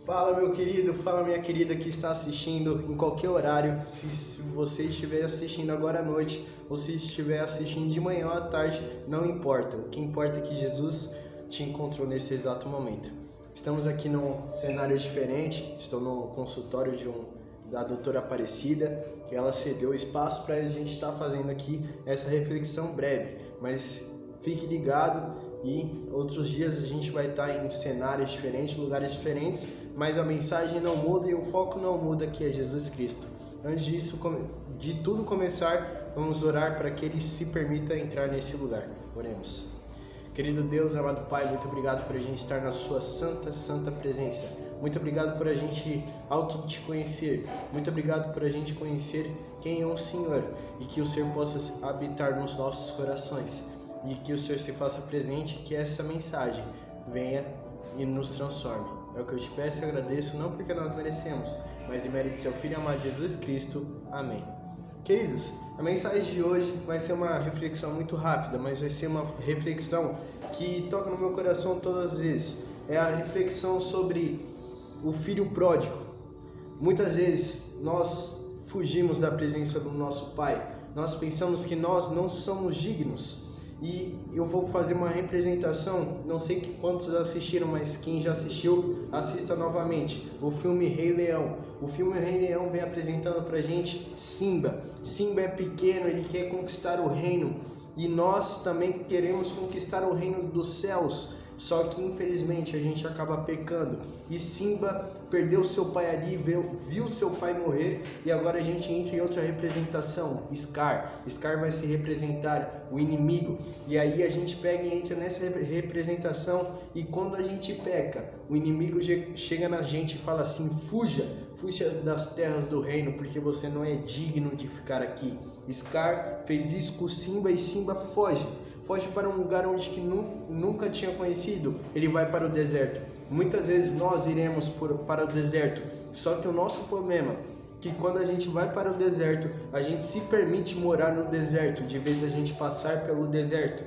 Fala meu querido, fala minha querida que está assistindo em qualquer horário, se você estiver assistindo agora à noite ou se estiver assistindo de manhã ou à tarde, não importa. O que importa é que Jesus te encontrou nesse exato momento. Estamos aqui num cenário diferente, estou no consultório da doutora Aparecida, que ela cedeu espaço para a gente estar fazendo aqui essa reflexão breve, mas fique ligado. E outros dias a gente vai estar em cenários diferentes, lugares diferentes, mas a mensagem não muda e o foco não muda, que é Jesus Cristo. Antes de tudo começar, vamos orar para que Ele se permita entrar nesse lugar. Oremos. Querido Deus, amado Pai, muito obrigado por a gente estar na Sua santa presença. Muito obrigado por a gente te conhecer. Muito obrigado por a gente conhecer quem é o Senhor e que o Senhor possa habitar nos nossos corações. E que o Senhor se faça presente, que essa mensagem venha e nos transforme. É o que eu te peço e agradeço, não porque nós merecemos, mas em mérito de seu Filho amado Jesus Cristo. Amém. Queridos, a mensagem de hoje vai ser uma reflexão muito rápida, mas vai ser uma reflexão que toca no meu coração todas as vezes. É a reflexão sobre o filho pródigo. Muitas vezes nós fugimos da presença do nosso Pai. Nós pensamos que nós não somos dignos. E eu vou fazer uma representação, não sei quantos assistiram, mas quem já assistiu, assista novamente, o filme Rei Leão. O filme Rei Leão vem apresentando pra gente Simba. Simba é pequeno, ele quer conquistar o reino, e nós também queremos conquistar o reino dos céus, só que infelizmente a gente acaba pecando. E Simba perdeu seu pai ali, viu seu pai morrer, e agora a gente entra em outra representação, Scar. Scar vai se representar o inimigo, e aí a gente pega e entra nessa representação, e quando a gente peca, o inimigo chega na gente e fala assim: fuja das terras do reino, porque você não é digno de ficar aqui. Scar fez isso com Simba, e Simba foge para um lugar onde que nunca tinha conhecido. Ele vai para o deserto. Muitas vezes nós iremos para o deserto, só que o nosso problema é que quando a gente vai para o deserto, a gente se permite morar no deserto, de vez a gente passar pelo deserto.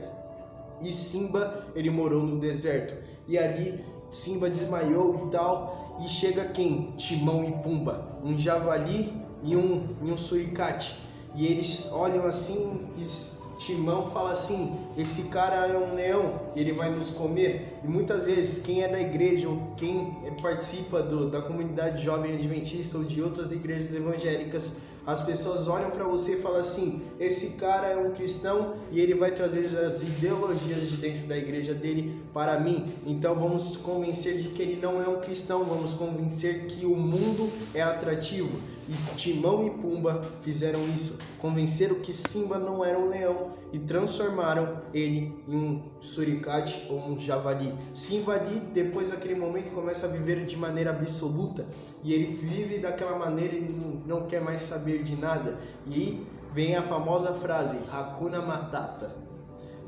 E Simba, ele morou no deserto, e ali Simba desmaiou e tal, e chega quem? Timão e Pumba, um javali e um suricate, e eles olham assim e Timão fala assim: esse cara é um leão, ele vai nos comer. E muitas vezes quem é da igreja ou quem participa da comunidade jovem adventista ou de outras igrejas evangélicas, as pessoas olham para você e falam assim: esse cara é um cristão e ele vai trazer as ideologias de dentro da igreja dele para mim. Então vamos convencer de que ele não é um cristão, vamos convencer que o mundo é atrativo. E Timão e Pumba fizeram isso, convenceram que Simba não era um leão e transformaram ele em um suricate ou um javali. Simba ali, depois daquele momento, começa a viver de maneira absoluta, e ele vive daquela maneira, ele não quer mais saber de nada. E aí vem a famosa frase Hakuna Matata.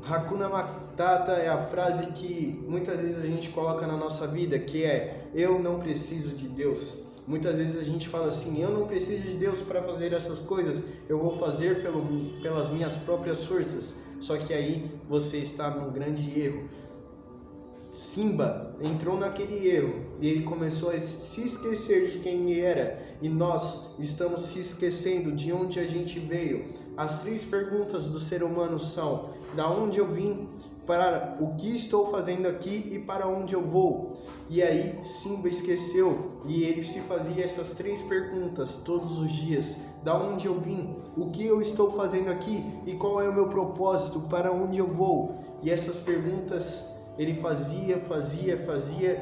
Hakuna Matata é a frase que muitas vezes a gente coloca na nossa vida, que é: eu não preciso de Deus. Muitas vezes a gente fala assim: eu não preciso de Deus para fazer essas coisas, eu vou fazer pelas minhas próprias forças. Só que aí você está num grande erro. Simba entrou naquele erro e ele começou a se esquecer de quem ele era, e nós estamos se esquecendo de onde a gente veio. As 3 perguntas do ser humano são: da onde eu vim, para o que estou fazendo aqui e para onde eu vou. E aí Simba esqueceu, e ele se fazia essas 3 perguntas todos os dias: da onde eu vim, o que eu estou fazendo aqui e qual é o meu propósito, para onde eu vou. E essas perguntas ele fazia,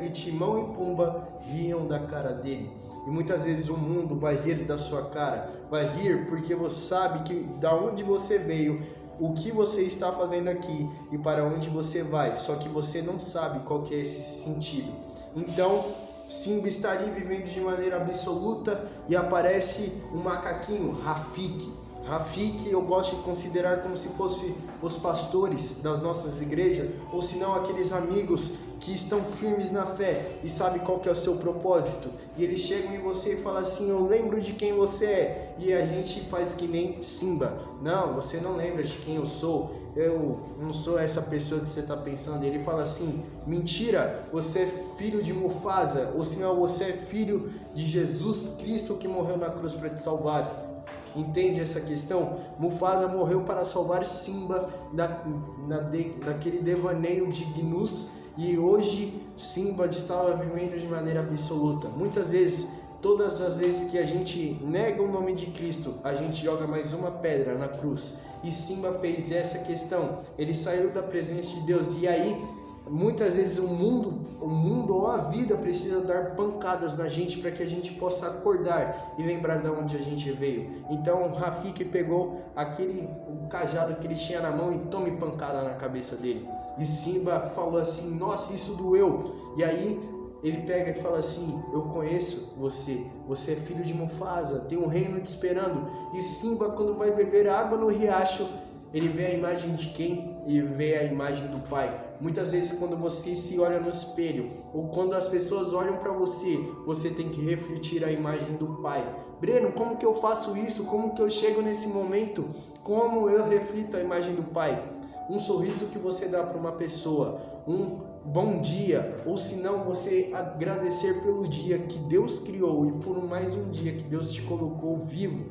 e Timão e Pumba riam da cara dele. E muitas vezes o mundo vai rir da sua cara, vai rir porque você sabe que da onde você veio, o que você está fazendo aqui e para onde você vai, só que você não sabe qual que é esse sentido. Então Simba está ali vivendo de maneira absoluta, e aparece um macaquinho, Rafiki. Rafi, eu gosto de considerar como se fosse os pastores das nossas igrejas, ou se não aqueles amigos que estão firmes na fé e sabem qual que é o seu propósito. E eles chegam em você e falam assim: eu lembro de quem você é. E a gente faz que nem Simba: não, você não lembra de quem eu sou. Eu não sou essa pessoa que você está pensando. Ele fala assim: mentira, você é filho de Mufasa, ou senão você é filho de Jesus Cristo que morreu na cruz para te salvar. Entende essa questão? Mufasa morreu para salvar Simba daquele devaneio de gnus, e hoje Simba estava vivendo de maneira absoluta. Muitas vezes, todas as vezes que a gente nega o nome de Cristo, a gente joga mais uma pedra na cruz. E Simba fez essa questão. Ele saiu da presença de Deus, e aí muitas vezes o mundo ou a vida precisa dar pancadas na gente para que a gente possa acordar e lembrar de onde a gente veio. Então Rafik pegou o cajado que ele tinha na mão e tome pancada na cabeça dele. E Simba falou assim: nossa, isso doeu. E aí ele pega e fala assim: eu conheço você, você é filho de Mufasa, tem um reino te esperando. E Simba, quando vai beber água no riacho, ele vê a imagem de quem? Ele vê a imagem do pai. Muitas vezes, quando você se olha no espelho, ou quando as pessoas olham para você, você tem que refletir a imagem do pai. Breno, como que eu faço isso? Como que eu chego nesse momento? Como eu reflito a imagem do pai? Um sorriso que você dá para uma pessoa, um bom dia, ou se não, você agradecer pelo dia que Deus criou e por mais um dia que Deus te colocou vivo,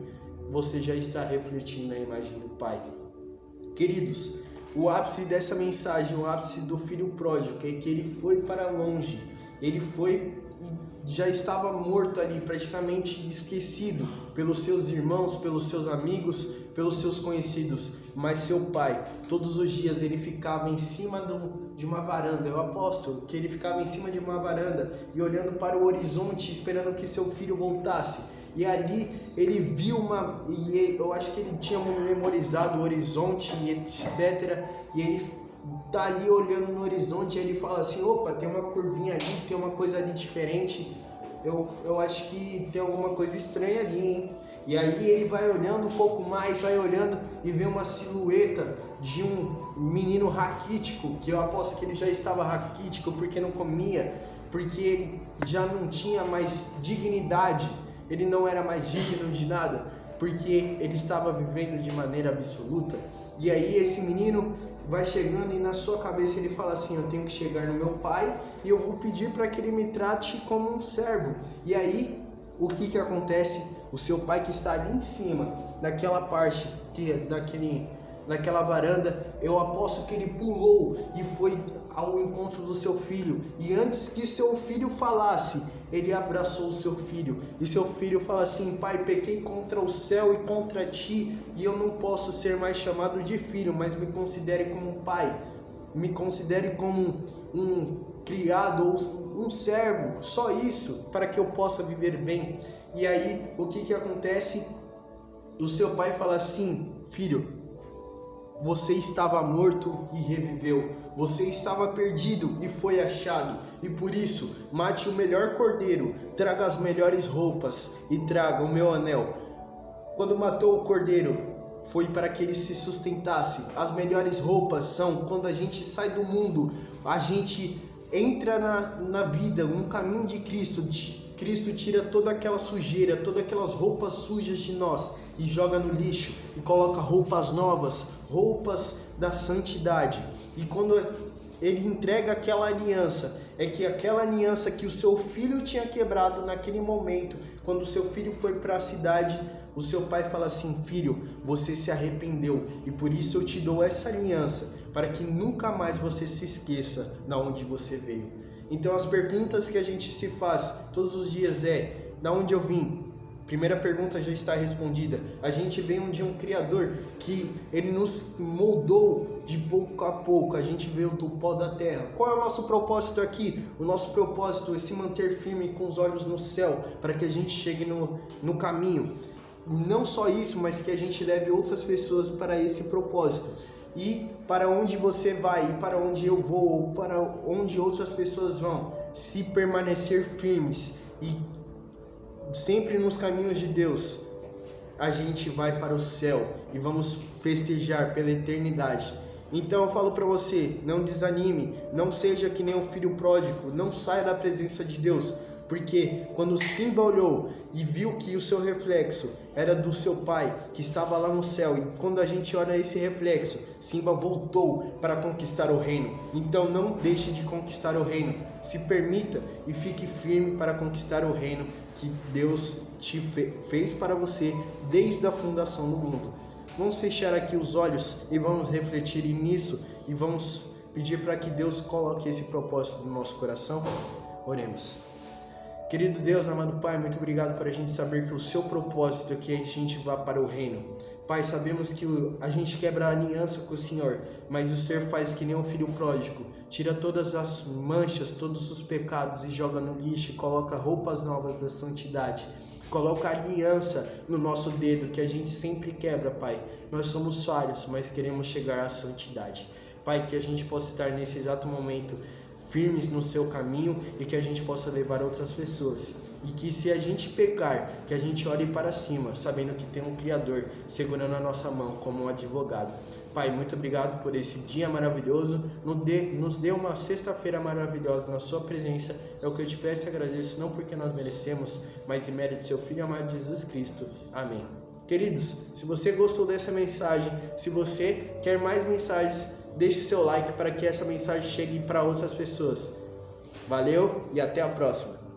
você já está refletindo a imagem do pai. Queridos, o ápice dessa mensagem, o ápice do filho pródigo, é que ele foi para longe, ele foi e já estava morto ali, praticamente esquecido pelos seus irmãos, pelos seus amigos, pelos seus conhecidos. Mas seu pai, todos os dias ele ficava em cima de uma varanda. Eu aposto que ele ficava em cima de uma varanda e olhando para o horizonte, esperando que seu filho voltasse. E ali ele viu eu acho que ele tinha memorizado o horizonte e etc. E ele tá ali olhando no horizonte e ele fala assim: opa, tem uma curvinha ali, tem uma coisa ali diferente. Eu acho que tem alguma coisa estranha ali, hein? E aí ele vai olhando um pouco mais, vai olhando e vê uma silhueta de um menino raquítico, que eu aposto que ele já estava raquítico porque não comia, porque ele já não tinha mais dignidade. Ele não era mais digno de nada, porque ele estava vivendo de maneira absoluta. E aí esse menino vai chegando e na sua cabeça ele fala assim: eu tenho que chegar no meu pai e eu vou pedir para que ele me trate como um servo. E aí o que acontece? O seu pai, que está ali em cima, naquela parte, naquela varanda, eu aposto que ele pulou e foi ao encontro do seu filho. E antes que seu filho falasse, ele abraçou o seu filho. E seu filho fala assim: pai, pequei contra o céu e contra ti, e eu não posso ser mais chamado de filho, mas me considere como um pai. Me considere como um criado ou um servo, só isso, para que eu possa viver bem. E aí, o que acontece? O seu pai fala assim: filho, você estava morto e reviveu. Você estava perdido e foi achado. E por isso, mate o melhor cordeiro, traga as melhores roupas e traga o meu anel. Quando matou o cordeiro, foi para que ele se sustentasse. As melhores roupas são quando a gente sai do mundo, a gente entra na vida, no caminho de Cristo. Cristo tira toda aquela sujeira, todas aquelas roupas sujas de nós e joga no lixo e coloca roupas novas, roupas da santidade. E quando ele entrega aquela aliança, é que aquela aliança que o seu filho tinha quebrado naquele momento, quando o seu filho foi para a cidade, o seu pai fala assim: filho, você se arrependeu e por isso eu te dou essa aliança, para que nunca mais você se esqueça de onde você veio. Então as perguntas que a gente se faz todos os dias é: da onde eu vim? Primeira pergunta já está respondida. A gente vem de um Criador que ele nos moldou de pouco a pouco. A gente veio do pó da terra. Qual é o nosso propósito aqui? O nosso propósito é se manter firme com os olhos no céu, para que a gente chegue no caminho. Não só isso, mas que a gente leve outras pessoas para esse propósito. E para onde você vai, e para onde eu vou, ou para onde outras pessoas vão, se permanecer firmes e sempre nos caminhos de Deus, a gente vai para o céu e vamos festejar pela eternidade. Então eu falo para você, não desanime, não seja que nem o filho pródigo, não saia da presença de Deus, porque quando Simba olhou e viu que o seu reflexo era do seu pai, que estava lá no céu, e quando a gente olha esse reflexo, Simba voltou para conquistar o reino. Então não deixe de conquistar o reino, se permita e fique firme para conquistar o reino que Deus te fez para você desde a fundação do mundo. Vamos fechar aqui os olhos e vamos refletir nisso e vamos pedir para que Deus coloque esse propósito no nosso coração. Oremos. Querido Deus, amado Pai, muito obrigado por a gente saber que o seu propósito é que a gente vá para o reino. Pai, sabemos que a gente quebra a aliança com o Senhor, mas o Senhor faz que nem um filho pródigo, tira todas as manchas, todos os pecados e joga no lixo e coloca roupas novas da santidade. Coloca aliança no nosso dedo, que a gente sempre quebra, Pai. Nós somos falhos, mas queremos chegar à santidade. Pai, que a gente possa estar nesse exato momento firmes no seu caminho e que a gente possa levar outras pessoas. E que se a gente pecar, que a gente olhe para cima, sabendo que tem um Criador segurando a nossa mão como um advogado. Pai, muito obrigado por esse dia maravilhoso. Nos dê uma sexta-feira maravilhosa na sua presença. É o que eu te peço e agradeço, não porque nós merecemos, mas em mérito de seu Filho amado Jesus Cristo. Amém. Queridos, se você gostou dessa mensagem, se você quer mais mensagens, deixe seu like para que essa mensagem chegue para outras pessoas. Valeu e até a próxima.